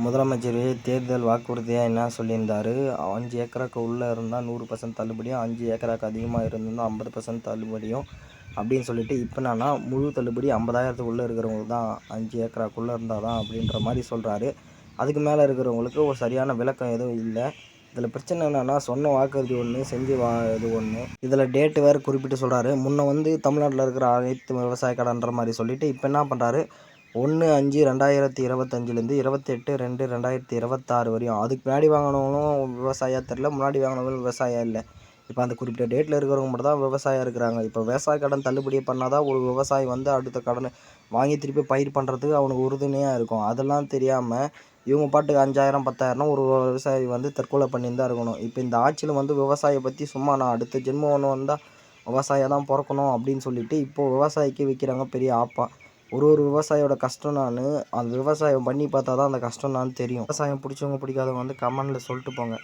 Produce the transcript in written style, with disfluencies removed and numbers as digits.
முதலமைச்சர் தேர்தல் வாக்குறுதியாக என்ன சொல்லியிருந்தாரு, 5 ஏக்கராக்கு உள்ளே இருந்தால் 100% தள்ளுபடியும், 5 ஏக்கராக்கு அதிகமாக இருந்திருந்தால் 50% தள்ளுபடியும் அப்படின்னு சொல்லிட்டு, இப்போ என்னன்னா முழு தள்ளுபடி 50,000த்துக்கு உள்ளே இருக்கிறவங்களுக்கு தான் 5 ஏக்கராக்குள்ளே இருந்தால் தான் அப்படின்ற மாதிரி சொல்கிறாரு. அதுக்கு மேலே இருக்கிறவங்களுக்கு ஒரு சரியான விளக்கம் எதுவும் இல்லை. இதில் பிரச்சனை என்னென்னா, சொன்ன வாக்குறுதி ஒன்று, செஞ்சு இது ஒன்று. இதில் டேட்டு வேறு குறிப்பிட்டு சொல்கிறாரு. முன்ன தமிழ்நாட்டில் இருக்கிற அனைத்து விவசாய கடன்ற மாதிரி சொல்லிவிட்டு, இப்போ என்ன பண்ணுறாரு, 1/5/2025லேருந்து 28/2/2026 வரையும். அதுக்கு முன்னாடி வாங்கினவங்களும் விவசாயியாக தெரில, முன்னாடி வாங்கினவங்களும் விவசாயியாக இல்லை. இப்போ அந்த குறிப்பிட்ட டேட்டில் இருக்கிறவங்க மட்டும் தான் விவசாயியாக இருக்கிறாங்க. இப்போ விவசாய கடன் தள்ளுபடி பண்ணால் தான் ஒரு விவசாயி அடுத்த கடனை வாங்கி திருப்பி பயிர் பண்ணுறதுக்கு அவனுக்கு உறுதுணையாக இருக்கும். அதெல்லாம் தெரியாமல் இவங்க பாட்டுக்கு 5,000 10,000 ஒரு விவசாயி தற்கொலை பண்ணின்னு தான் இருக்கணும். இப்போ இந்த ஆட்சியில் விவசாயியை பற்றி சும்மா நான் அடுத்த ஜென்மம் ஒன்று வந்தால் விவசாயியாக தான் பிறக்கணும் அப்படின்னு சொல்லிட்டு இப்போது விவசாயிக்கு வைக்கிறாங்க பெரிய ஆப்பா. ஒரு விவசாயியோட கஷ்டம் அந்த விவசாயம் பண்ணி பார்த்தா தான் அந்த கஷ்டம் தெரியும். விவசாயம் பிடிச்சவங்க பிடிக்காதவங்க கமெண்டில் சொல்லிட்டு போங்க.